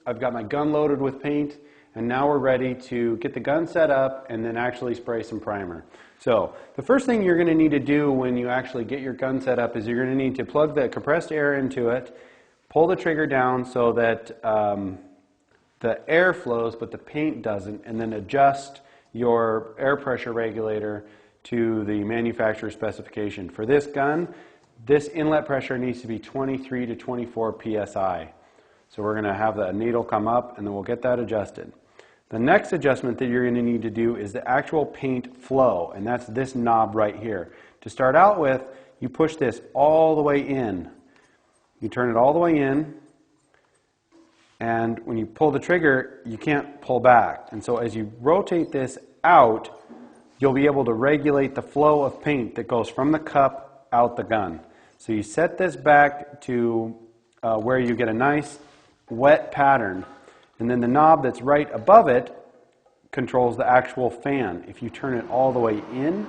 I've got my gun loaded with paint, and now we're ready to get the gun set up and then actually spray some primer. So the first thing you're going to need to do when you actually get your gun set up is you're going to need to plug the compressed air into it, pull the trigger down so that the air flows but the paint doesn't, and then adjust your air pressure regulator to the manufacturer specification. For this gun, this inlet pressure needs to be 23 to 24 psi. So we're going to have the needle come up and then we'll get that adjusted. The next adjustment that you're going to need to do is the actual paint flow, and that's this knob right here. To start out with, you push this all the way in. You turn it all the way in, and when you pull the trigger, you can't pull back. And so as you rotate this out, you'll be able to regulate the flow of paint that goes from the cup out the gun. So you set this back to where you get a nice wet pattern, and then the knob that's right above it controls the actual fan. If you turn it all the way in,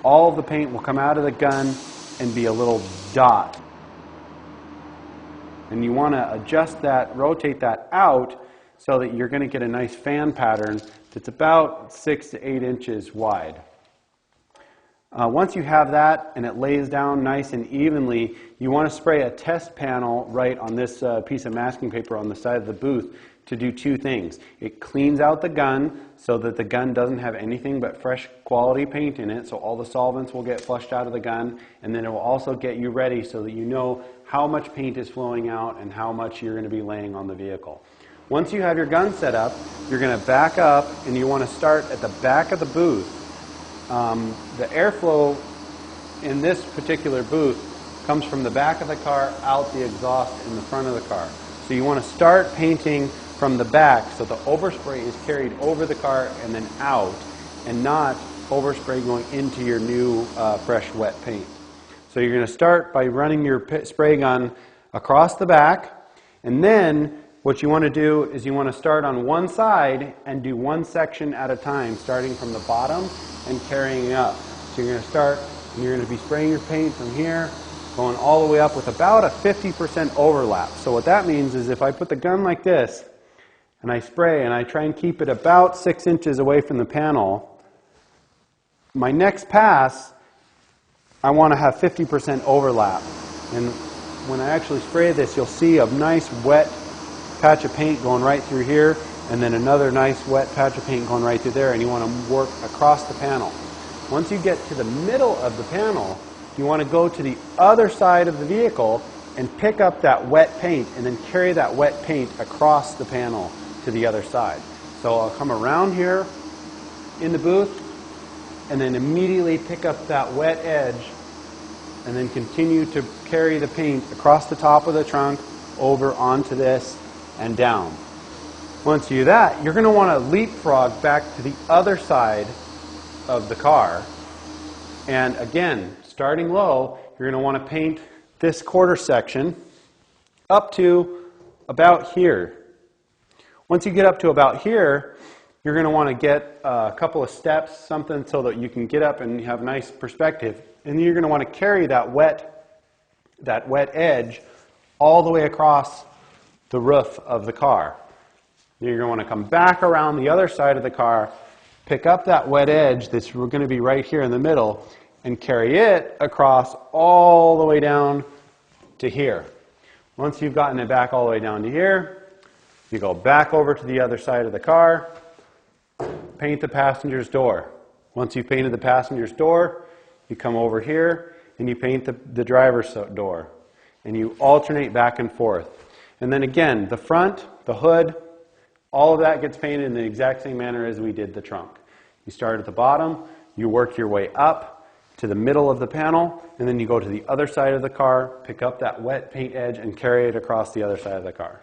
all of the paint will come out of the gun and be a little dot. And you want to adjust that, rotate that out so that you're going to get a nice fan pattern that's about 6 to 8 inches wide. Once you have that and it lays down nice and evenly, you want to spray a test panel right on this piece of masking paper on the side of the booth to do two things. It cleans out the gun so that the gun doesn't have anything but fresh quality paint in it, so all the solvents will get flushed out of the gun, and then it will also get you ready so that you know how much paint is flowing out and how much you're going to be laying on the vehicle. Once you have your gun set up, you're going to back up and you want to start at the back of the booth. The airflow in this particular booth comes from the back of the car out the exhaust in the front of the car. So you want to start painting from the back so the overspray is carried over the car and then out, and not overspray going into your new fresh wet paint. So you're going to start by running your spray gun across the back, and then what you want to do is you want to start on one side and do one section at a time, starting from the bottom and carrying up. So you're going to start and you're going to be spraying your paint from here, going all the way up with about a 50% overlap. So what that means is if I put the gun like this and I spray and I try and keep it about 6 inches away from the panel, my next pass I want to have 50% overlap. And when I actually spray this, you'll see a nice wet patch of paint going right through here, and then another nice wet patch of paint going right through there, and you want to work across the panel. Once you get to the middle of the panel, you want to go to the other side of the vehicle and pick up that wet paint and then carry that wet paint across the panel to the other side. So I'll come around here in the booth and then immediately pick up that wet edge and then continue to carry the paint across the top of the trunk over onto this and down. Once you do that, you're going to want to leapfrog back to the other side of the car. And again, starting low, you're going to want to paint this quarter section up to about here. Once you get up to about here, you're going to want to get a couple of steps, something so that you can get up and have nice perspective. And then you're going to want to carry that wet edge all the way across the roof of the car. You're going to want to come back around the other side of the car, pick up that wet edge that's going to be right here in the middle, and carry it across all the way down to here. Once you've gotten it back all the way down to here, you go back over to the other side of the car, paint the passenger's door. Once you've painted the passenger's door, you come over here and you paint the driver's door. And you alternate back and forth. And then again, the front, the hood, all of that gets painted in the exact same manner as we did the trunk. You start at the bottom, you work your way up to the middle of the panel, and then you go to the other side of the car, pick up that wet paint edge, and carry it across the other side of the car.